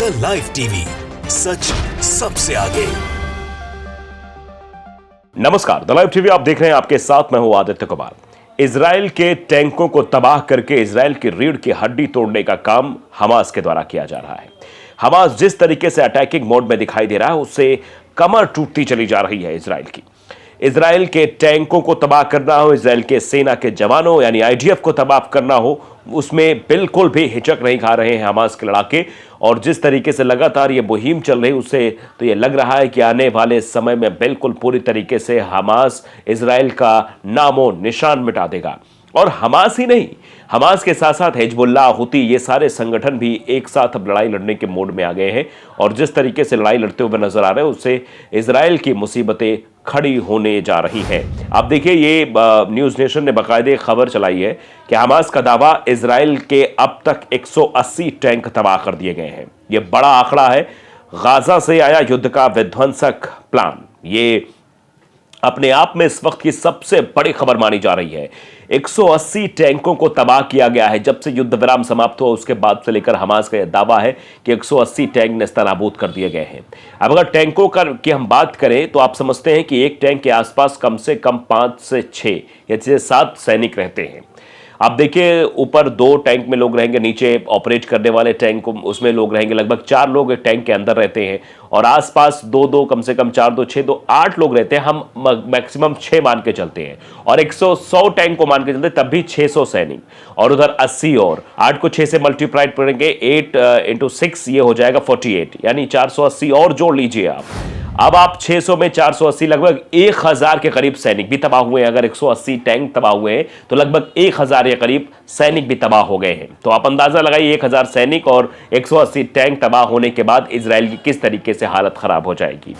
The live TV, सच सबसे आगे। नमस्कार, द लाइव टीवी आप देख रहे हैं। आपके साथ मैं हूं आदित्य कुमार। इजराइल के टैंकों को तबाह करके इजराइल की रीढ़ की हड्डी तोड़ने का काम हमास के द्वारा किया जा रहा है। हमास जिस तरीके से अटैकिंग मोड में दिखाई दे रहा है, उससे कमर टूटती चली जा रही है इजराइल की। इजराइल के टैंकों को तबाह करना हो, इजराइल के सेना के जवानों यानी आईडीएफ को तबाह करना हो, उसमें बिल्कुल भी हिचक नहीं खा रहे हैं हमास के लड़ाके। और जिस तरीके से लगातार ये मुहिम चल रही, उससे तो ये लग रहा है कि आने वाले समय में बिल्कुल पूरी तरीके से हमास इजराइल का नामो निशान मिटा देगा। और हमास ही नहीं, हमास के साथ साथ हिजबुल्लाह, हुती, ये सारे संगठन भी एक साथ अब लड़ाई लड़ने के मोड में आ गए हैं। और जिस तरीके से लड़ाई लड़ते हुए नजर आ रहे हैं, उससे इजराइल की मुसीबतें खड़ी होने जा रही हैं। आप देखिए, ये न्यूज़ नेशन ने बाकायदे खबर चलाई है कि हमास का दावा, इजराइल के अब तक 180 टैंक तबाह कर दिए गए हैं। ये बड़ा आंकड़ा है। गाजा से आया युद्ध का विध्वंसक प्लान, ये अपने आप में इस वक्त की सबसे बड़ी खबर मानी जा रही है। 180 टैंकों को तबाह किया गया है। जब से युद्ध विराम समाप्त हुआ, उसके बाद से लेकर हमास का यह दावा है कि 180 टैंक नेस्तनाबूद कर दिए गए हैं। अब अगर टैंकों की हम बात करें, तो आप समझते हैं कि एक टैंक के आसपास कम से कम 5 से 6 या 7 सैनिक रहते हैं। आप देखिए, ऊपर 2 टैंक में लोग रहेंगे, नीचे ऑपरेट करने वाले टैंक उसमें लोग रहेंगे। लगभग 4 लोग एक टैंक के अंदर रहते हैं और आसपास 2-2, कम से कम 4, 2, 6, 2, 8 लोग रहते हैं। हम मैक्सिमम 6 मान के चलते हैं और 100 टैंक को मान के चलते, तब भी 600 सैनिक। और उधर 80 और 8 को 6 से मल्टीप्लाइड करेंगे, 8 × 6 ये हो जाएगा 48, यानी 480 और जोड़ लीजिए आप। अब आप 600 में 480, लगभग 1000 के करीब सैनिक भी तबाह हुए हैं। अगर 180 टैंक तबाह हुए हैं, तो लगभग 1000 के करीब सैनिक भी तबाह हो गए हैं। तो आप अंदाजा लगाइए, 1000 सैनिक और 180 टैंक तबाह होने के बाद इजराइल की किस तरीके से हालत खराब हो जाएगी।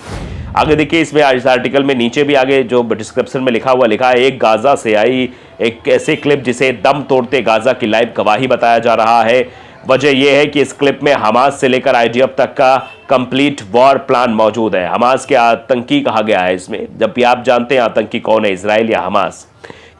आगे देखिए, इसमें इस आर्टिकल में नीचे भी आगे जो डिस्क्रिप्शन में लिखा है, एक गाजा से आई एक ऐसे क्लिप जिसे दम तोड़ते गाजा की लाइव गवाही बताया जा रहा है। वजह यह है कि इस क्लिप में हमास से लेकर आईडीएफ तक का कंप्लीट वॉर प्लान मौजूद है। हमास के आतंकी कहा गया है इसमें, जबकि आप जानते हैं आतंकी कौन है, इजराइल या हमास।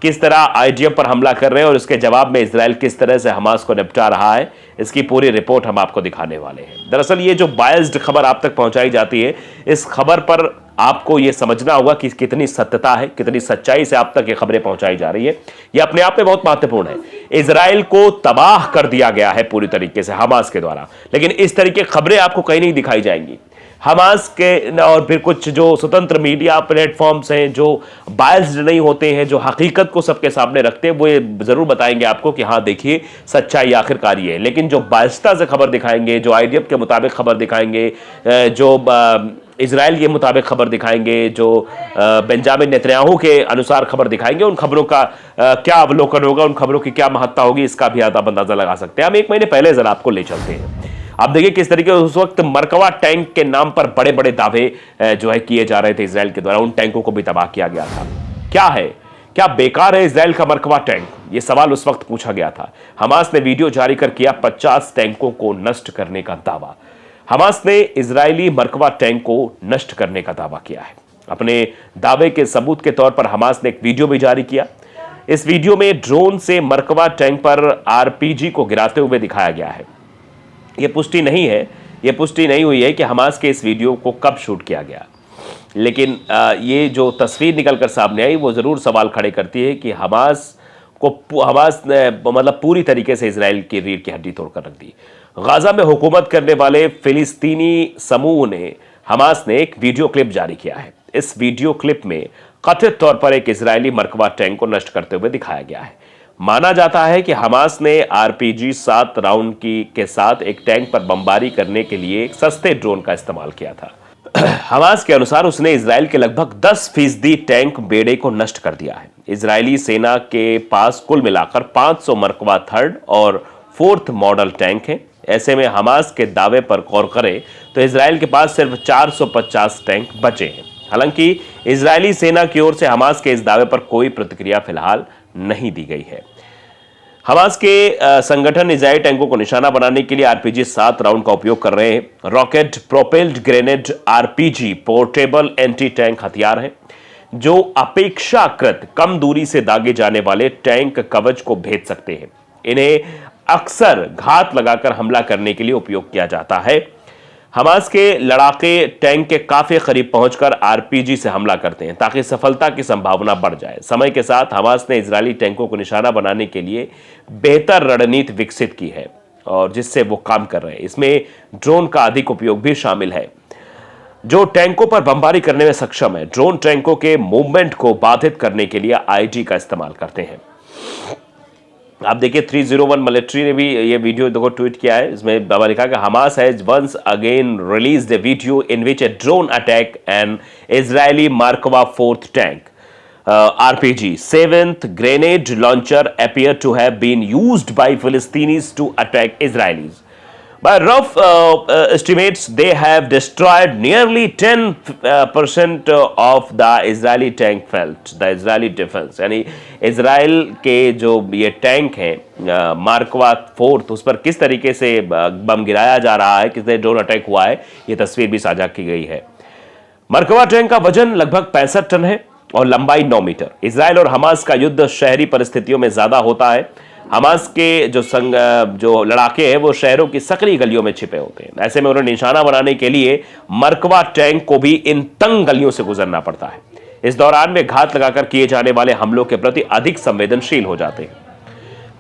किस तरह आईडीएफ पर हमला कर रहे हैं और इसके जवाब में इजराइल किस तरह से हमास को निपटा रहा है, इसकी पूरी रिपोर्ट हम आपको दिखाने वाले हैं। दरअसल ये जो बायस्ड खबर आप तक पहुंचाई जाती है, इस खबर पर आपको ये समझना होगा कि कितनी सत्यता है, कितनी सच्चाई से आप तक ये खबरें पहुंचाई जा रही है। ये अपने आप में बहुत महत्वपूर्ण है। इजराइल को तबाह कर दिया गया है पूरी तरीके से हमास के द्वारा, लेकिन इस तरीके की खबरें आपको कहीं नहीं दिखाई जाएंगी। हमास के और फिर कुछ जो स्वतंत्र मीडिया प्लेटफॉर्म्स हैं, जो बायस्ड नहीं होते हैं, जो हकीकत को सबके सामने रखते हैं, वो ये जरूर बताएंगे आपको कि हाँ देखिए, सच्चाई आखिरकार ये है। लेकिन जो बायस्ता से खबर दिखाएंगे, जो आईडीएफ के मुताबिक खबर दिखाएंगे, जो इजराइल के मुताबिक खबर दिखाएंगे, जो बेंजामिन नेतन्याहू के अनुसार खबर दिखाएंगे, उन खबरों का क्या अवलोकन होगा, उन खबरों की क्या महत्ता होगी, इसका भी आप अंदाजा लगा सकते हैं। हम 1 महीने पहले जरा आपको ले चलते हैं। आप देखिए किस तरीके से उस वक्त मरकवा टैंक के नाम पर बड़े बड़े दावे जो है किए जा रहे थे इजराइल के द्वारा। उन टैंकों को भी तबाह किया गया था। क्या बेकार है इजराइल का मरकवा टैंक? ये सवाल उस वक्त पूछा गया था। हमास ने वीडियो जारी कर किया 50 टैंकों को नष्ट करने का दावा। हमास ने इजरायली मरकवा टैंक को नष्ट करने का दावा किया है। अपने दावे के सबूत के तौर पर हमास ने एक वीडियो भी जारी किया। इस वीडियो में ड्रोन से मरकवा टैंक पर आरपीजी को गिराते हुए दिखाया गया है। यह पुष्टि नहीं हुई है कि हमास के इस वीडियो को कब शूट किया गया, लेकिन ये जो तस्वीर निकलकर सामने आई, वो जरूर सवाल खड़े करती है कि हमास ने मतलब पूरी तरीके से इजराइल की रीढ़ की हड्डी तोड़कर रख दी। गाजा में हुकूमत करने वाले फिलिस्तीनी समूह ने, हमास ने एक वीडियो क्लिप जारी किया है। इस वीडियो क्लिप में कथित तौर पर एक इजरायली मरकवा टैंक को नष्ट करते हुए दिखाया गया है। माना जाता है कि हमास ने आरपीजी 7 राउंड के साथ एक टैंक पर बमबारी करने के लिए एक सस्ते ड्रोन का इस्तेमाल किया था। हमास के अनुसार उसने इजराइल के लगभग 10% टैंक बेड़े को नष्ट कर दिया है। इजरायली सेना के पास कुल मिलाकर 500 मरकवा 3rd और 4th मॉडल टैंक हैं। ऐसे में हमास के दावे पर गौर करें तो इजराइल के पास सिर्फ 450 टैंक बचे हैं। हालांकि इजरायली सेना की ओर से हमास के इस दावे पर कोई प्रतिक्रिया फिलहाल नहीं दी गई है। हमास के संगठन इजरायली टैंकों को निशाना बनाने के लिए आरपीजी 7 राउंड का उपयोग कर रहे हैं। Rocket propelled grenade RPG portable anti tank हथियार है, जो अपेक्षाकृत कम दूरी से दागे जाने वाले टैंक कवच को भेद सकते हैं। इन्हें अक्सर घात लगाकर हमला करने के लिए उपयोग किया जाता है। हमास के लड़ाके टैंक के काफी करीब पहुंचकर आरपीजी से हमला करते हैं ताकि सफलता की संभावना बढ़ जाए। समय के साथ हमास ने इजरायली टैंकों को निशाना बनाने के लिए बेहतर रणनीति विकसित की है और जिससे वो काम कर रहे हैं। इसमें ड्रोन का अधिक उपयोग भी शामिल है जो टैंकों पर बमबारी करने में सक्षम है। ड्रोन टैंकों के मूवमेंट को बाधित करने के लिए आईटी का इस्तेमाल करते हैं। आप देखिए 301 मिलिट्री ने भी ये वीडियो देखो ट्वीट किया है। इसमें बाबा लिखा कि Hamas has once again released a video in which a drone attack an Israeli Merkava 4th tank RPG 7th grenade launcher appear to have been used by Philistines to attack Israelis. By rough estimates, they have destroyed nearly 10% of the Israeli tank felt, the Israeli defense. यानी Israel के जो ये tank हैं मार्कवा 4th उस पर किस तरीके से बम गिराया जा रहा है, किस ड्रोन अटैक हुआ है, ये तस्वीर भी साझा की गई है। मरकवा टैंक का वजन लगभग 65 टन है और लंबाई 9 मीटर। इजराइल और हमास का युद्ध शहरी परिस्थितियों में ज्यादा होता है। हमास के जो लड़ाके हैं वो शहरों की सकरी गलियों में छिपे होते हैं। ऐसे में उन्हें निशाना बनाने के लिए मरकवा टैंक को भी इन तंग गलियों से गुजरना पड़ता है। इस दौरान वे घात लगाकर किए जाने वाले हमलों के प्रति अधिक संवेदनशील हो जाते हैं।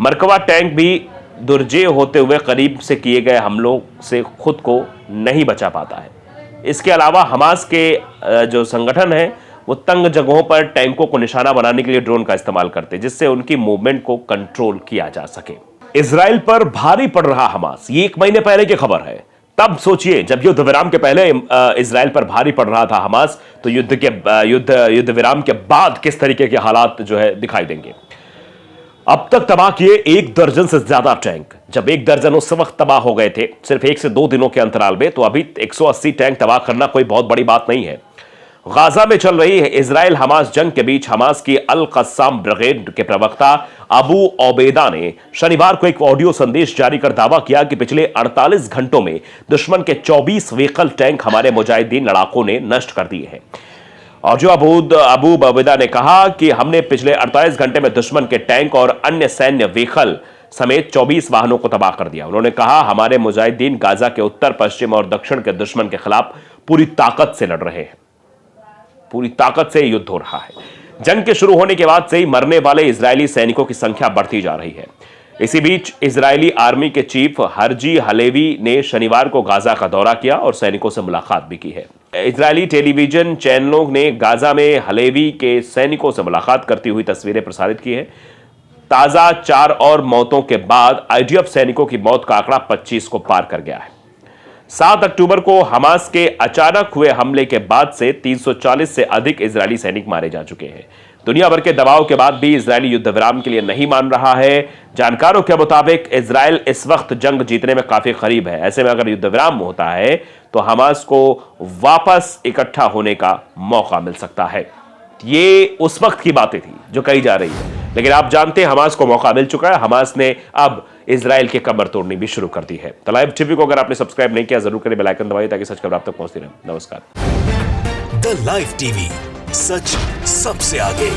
मरकवा टैंक भी दुर्जय होते हुए करीब से किए गए हमलों से खुद को नहीं बचा पाता है। इसके अलावा हमास के जो संगठन है वो तंग जगहों पर टैंकों को निशाना बनाने के लिए ड्रोन का इस्तेमाल करते हैं जिससे उनकी मूवमेंट को कंट्रोल किया जा सके। इजराइल पर भारी पड़ रहा हमास, ये 1 महीने पहले की खबर है। तब सोचिए जब युद्ध विराम के पहले इजराइल पर भारी पड़ रहा था हमास, तो युद्ध विराम के बाद किस तरीके के हालात जो है दिखाई देंगे। अब तक तबाह किए 1 दर्जन से ज्यादा टैंक। जब 1 दर्जन उस वक्त तबाह हो गए थे सिर्फ 1 से 2 दिनों के अंतराल में, तो अभी 180 टैंक तबाह करना कोई बहुत बड़ी बात नहीं है। गाजा में चल रही है इजराइल हमास जंग के बीच हमास की अल कस्साम ब्रिगेड के प्रवक्ता अबू ओबेदा ने शनिवार को एक ऑडियो संदेश जारी कर दावा किया कि पिछले 48 घंटों में दुश्मन के 24 व्हीकल टैंक हमारे मुजाहिदीन लड़ाकों ने नष्ट कर दिए हैं। और जो अबू ओबेदा ने कहा कि हमने पिछले 48 घंटे में दुश्मन के टैंक और अन्य सैन्य व्हीकल समेत 24 वाहनों को तबाह कर दिया। उन्होंने कहा हमारे मुजाहिदीन गाजा के उत्तर, पश्चिम और दक्षिण के दुश्मन के खिलाफ पूरी ताकत से लड़ रहे हैं। पूरी ताकत से युद्ध हो रहा है। जंग के शुरू होने के बाद से ही मरने वाले इजरायली सैनिकों की संख्या बढ़ती जा रही है। इसी बीच इजरायली आर्मी के चीफ हर्जी हलेवी ने शनिवार को गाजा का दौरा किया और सैनिकों से मुलाकात भी की है। इजरायली टेलीविजन चैनलों ने गाजा में हलेवी के सैनिकों से मुलाकात करती हुई तस्वीरें प्रसारित की है। ताजा 4 और मौतों के बाद आईडीएफ सैनिकों की मौत का आंकड़ा 25 को पार कर गया है। 7 अक्टूबर को हमास के अचानक हुए हमले के बाद से 340 से अधिक इजरायली सैनिक मारे जा चुके हैं। दुनिया भर के दबाव के बाद भी इजरायली युद्ध विराम के लिए नहीं मान रहा है। जानकारों के मुताबिक इजराइल इस वक्त जंग जीतने में काफी करीब है। ऐसे में अगर युद्ध विराम होता है तो हमास को वापस इकट्ठा होने का मौका मिल सकता है। ये उस वक्त की बातें थी जो कही जा रही है, लेकिन आप जानते हैं हमास को मौका मिल चुका है। हमास ने अब इजराइल के कमर तोड़नी भी शुरू कर दी है। द लाइव टीवी को अगर आपने सब्सक्राइब नहीं किया जरूर करें, बेल आइकन दबाइए ताकि सच खबर आप तक पहुंचती रहे। नमस्कार। द लाइव टीवी, सच सबसे आगे।